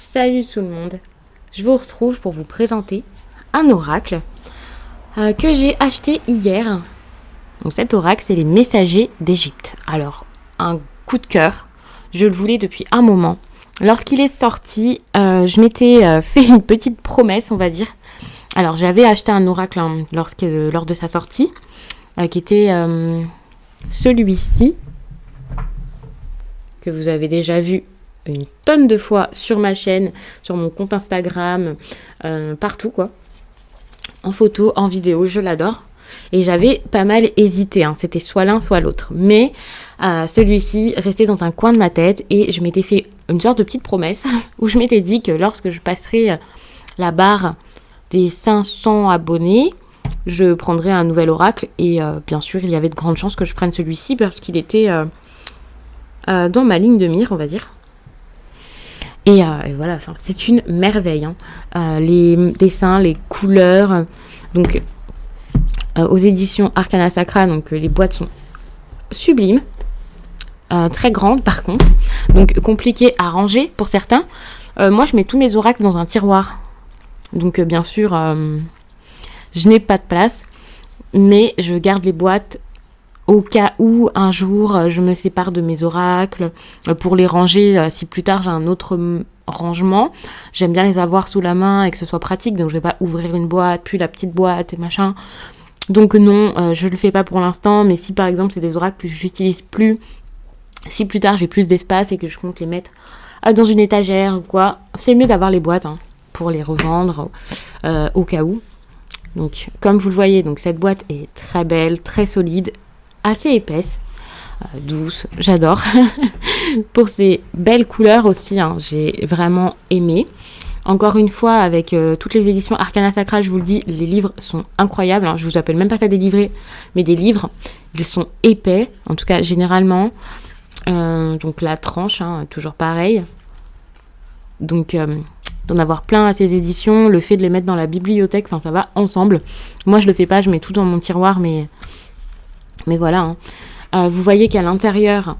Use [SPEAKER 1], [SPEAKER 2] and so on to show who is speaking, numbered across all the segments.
[SPEAKER 1] Salut tout le monde, je vous retrouve pour vous présenter un oracle que j'ai acheté hier. Donc cet oracle, c'est les messagers d'Égypte. Alors, un coup de cœur, je le voulais depuis un moment. Lorsqu'il est sorti, je m'étais fait une petite promesse, on va dire. Alors, j'avais acheté un oracle lors de sa sortie, qui était celui-ci, que vous avez déjà vu une tonne de fois sur ma chaîne, sur mon compte Instagram, partout quoi. En photo, en vidéo, je l'adore. Et j'avais pas mal hésité, c'était soit l'un, soit l'autre. Mais celui-ci restait dans un coin de ma tête et je m'étais fait une sorte de petite promesse où je m'étais dit que lorsque je passerai la barre des 500 abonnés, je prendrai un nouvel oracle. Et bien sûr, il y avait de grandes chances que je prenne celui-ci parce qu'il était dans ma ligne de mire, on va dire. Et voilà, c'est une merveille. Les dessins, les couleurs. Donc, aux éditions Arcana Sacra, donc les boîtes sont sublimes. Très grandes par contre. Donc, compliquées à ranger pour certains. Moi, je mets tous mes oracles dans un tiroir. Donc, bien sûr, je n'ai pas de place. Mais je garde les boîtes au cas où un jour je me sépare de mes oracles, pour les ranger si plus tard j'ai un autre rangement. J'aime bien les avoir sous la main et que ce soit pratique, donc je vais pas ouvrir une boîte, puis la petite boîte et machin. Donc non, je le fais pas pour l'instant, mais si par exemple c'est des oracles que j'utilise plus, si plus tard j'ai plus d'espace et que je compte les mettre dans une étagère ou quoi, c'est mieux d'avoir les boîtes pour les revendre au cas où. Donc comme vous le voyez, donc cette boîte est très belle, très solide, assez épaisse, douce, j'adore. Pour ces belles couleurs aussi, j'ai vraiment aimé. Encore une fois, avec toutes les éditions Arcana Sacra, je vous le dis, les livres sont incroyables. Je vous appelle même pas ça des livrets, mais des livres. Ils sont épais, en tout cas généralement. Donc la tranche, toujours pareil. Donc d'en avoir plein à ces éditions, le fait de les mettre dans la bibliothèque, ça va ensemble. Moi je le fais pas, je mets tout dans mon tiroir, mais voilà. Vous voyez qu'à l'intérieur,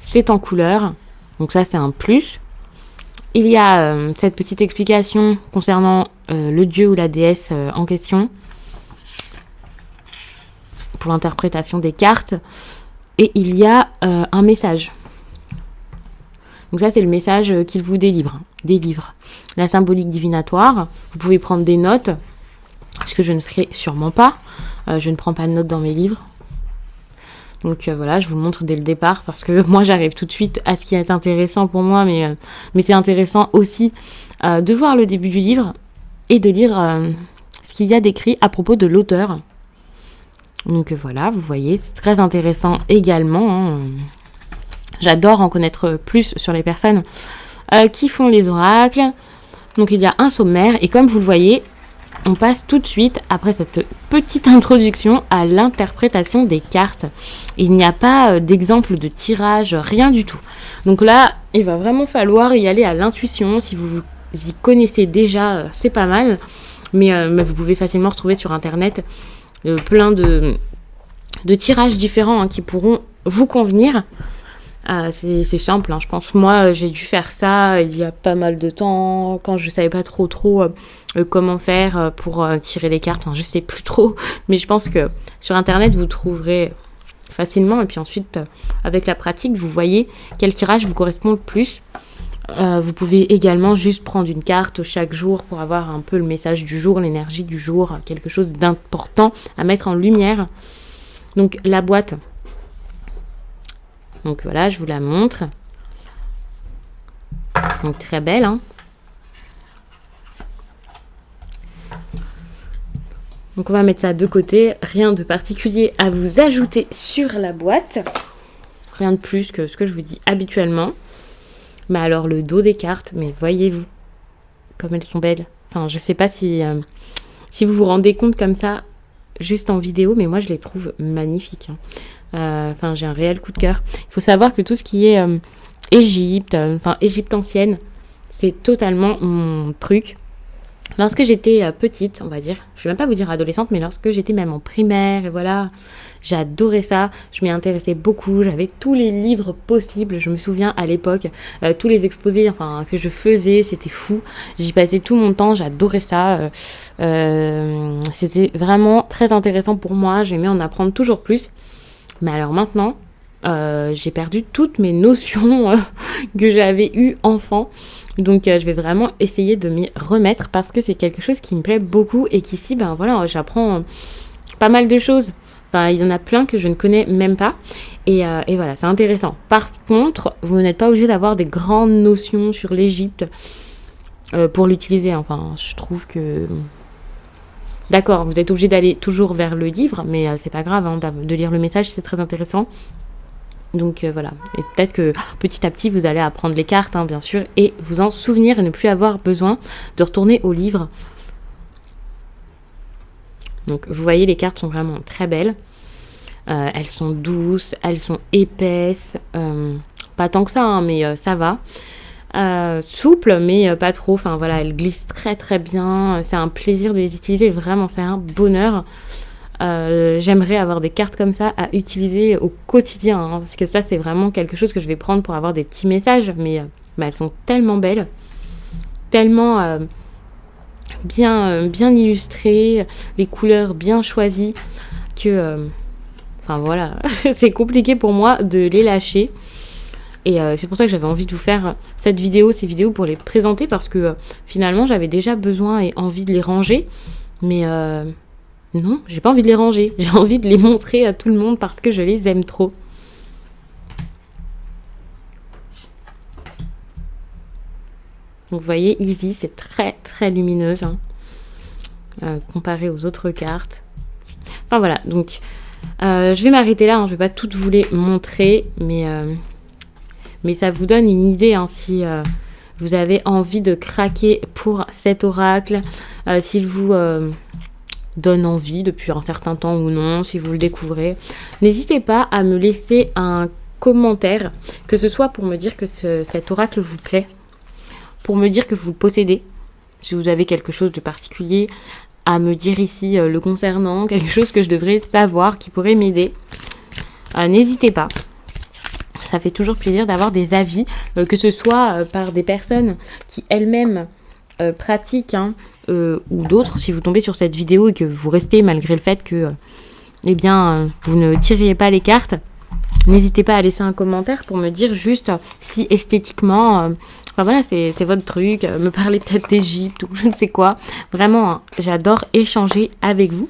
[SPEAKER 1] c'est en couleur. Donc ça, c'est un plus. Il y a cette petite explication concernant le dieu ou la déesse en question pour l'interprétation des cartes. Et il y a un message. Donc ça, c'est le message qu'il vous délivre. La symbolique divinatoire. Vous pouvez prendre des notes, ce que je ne ferai sûrement pas. Je ne prends pas de notes dans mes livres. Donc voilà, je vous montre dès le départ parce que moi j'arrive tout de suite à ce qui est intéressant pour moi, mais c'est intéressant aussi de voir le début du livre et de lire ce qu'il y a d'écrit à propos de l'auteur. Donc voilà, vous voyez, c'est très intéressant également. J'adore en connaître plus sur les personnes qui font les oracles. Donc il y a un sommaire et comme vous le voyez, on passe tout de suite, après cette petite introduction, à l'interprétation des cartes. Il n'y a pas d'exemple de tirage, rien du tout. Donc là, il va vraiment falloir y aller à l'intuition. Si vous y connaissez déjà, c'est pas mal. Mais vous pouvez facilement retrouver sur Internet plein de tirages différents qui pourront vous convenir. C'est simple, je pense. Moi, j'ai dû faire ça il y a pas mal de temps, quand je savais pas trop comment faire pour tirer les cartes. Je sais plus trop, mais je pense que sur Internet, vous trouverez facilement. Et puis ensuite, avec la pratique, vous voyez quel tirage vous correspond le plus. Vous pouvez également juste prendre une carte chaque jour pour avoir un peu le message du jour, l'énergie du jour, quelque chose d'important à mettre en lumière. Donc, la boîte... Donc voilà, je vous la montre. Donc très belle. Donc on va mettre ça de côté. Rien de particulier à vous ajouter sur la boîte. Rien de plus que ce que je vous dis habituellement. Mais alors le dos des cartes, mais voyez-vous comme elles sont belles. Je sais pas si vous vous rendez compte comme ça, juste en vidéo, mais moi je les trouve magnifiques. J'ai un réel coup de cœur. Il faut savoir que tout ce qui est Égypte, Égypte ancienne, c'est totalement mon truc. Lorsque j'étais petite, on va dire, je vais même pas vous dire adolescente, mais lorsque j'étais même en primaire, et voilà, j'adorais ça, je m'y intéressais beaucoup, j'avais tous les livres possibles, je me souviens à l'époque, tous les exposés que je faisais, c'était fou, j'y passais tout mon temps, j'adorais ça, c'était vraiment très intéressant pour moi, j'aimais en apprendre toujours plus, mais alors maintenant, j'ai perdu toutes mes notions que j'avais eues enfant. Donc je vais vraiment essayer de m'y remettre parce que c'est quelque chose qui me plaît beaucoup et qu'ici, ben voilà, j'apprends pas mal de choses. Enfin, il y en a plein que je ne connais même pas. Et voilà, c'est intéressant. Par contre, vous n'êtes pas obligé d'avoir des grandes notions sur l'Égypte pour l'utiliser. Enfin, je trouve que... D'accord, vous êtes obligé d'aller toujours vers le livre, mais c'est pas grave hein, de lire le message, c'est très intéressant. Donc voilà, et peut-être que petit à petit vous allez apprendre les cartes, hein, bien sûr, et vous en souvenir et ne plus avoir besoin de retourner au livre. Donc vous voyez, les cartes sont vraiment très belles. Elles sont douces, elles sont épaisses, pas tant que ça, hein, mais ça va. Souple, mais pas trop. Enfin voilà, elles glissent très très bien. C'est un plaisir de les utiliser, vraiment, c'est un bonheur. J'aimerais avoir des cartes comme ça à utiliser au quotidien hein, parce que ça c'est vraiment quelque chose que je vais prendre pour avoir des petits messages mais elles sont tellement belles, tellement bien illustrées, les couleurs bien choisies que voilà c'est compliqué pour moi de les lâcher et c'est pour ça que j'avais envie de vous faire ces vidéos pour les présenter parce que finalement j'avais déjà besoin et envie de les ranger mais non, j'ai pas envie de les ranger. J'ai envie de les montrer à tout le monde parce que je les aime trop. Donc vous voyez, Easy, c'est très très lumineuse hein, comparé aux autres cartes. Enfin voilà, donc je vais m'arrêter là. Hein, je vais pas toutes vous les montrer, mais ça vous donne une idée hein, si vous avez envie de craquer pour cet oracle, s'il vous donne envie depuis un certain temps ou non, si vous le découvrez. N'hésitez pas à me laisser un commentaire, que ce soit pour me dire que cet oracle vous plaît, pour me dire que vous le possédez, si vous avez quelque chose de particulier à me dire ici le concernant, quelque chose que je devrais savoir qui pourrait m'aider. N'hésitez pas. Ça fait toujours plaisir d'avoir des avis, que ce soit par des personnes qui elles-mêmes pratiquent, hein, ou d'autres, si vous tombez sur cette vidéo et que vous restez malgré le fait que vous ne tiriez pas les cartes, n'hésitez pas à laisser un commentaire pour me dire juste si esthétiquement c'est votre truc, me parler peut-être d'Égypte ou je ne sais quoi. Vraiment hein, j'adore échanger avec vous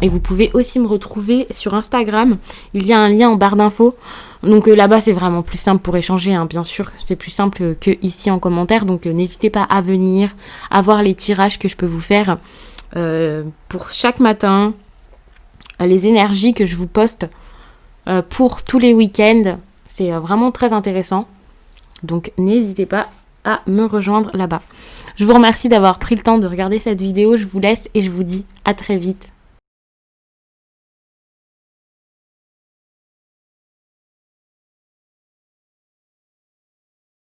[SPEAKER 1] et vous pouvez aussi me retrouver sur Instagram, il y a un lien en barre d'infos. Donc là-bas, c'est vraiment plus simple pour échanger, hein, bien sûr. C'est plus simple que ici en commentaire. Donc n'hésitez pas à venir, à voir les tirages que je peux vous faire pour chaque matin, les énergies que je vous poste pour tous les week-ends. C'est vraiment très intéressant. Donc n'hésitez pas à me rejoindre là-bas. Je vous remercie d'avoir pris le temps de regarder cette vidéo. Je vous laisse et je vous dis à très vite.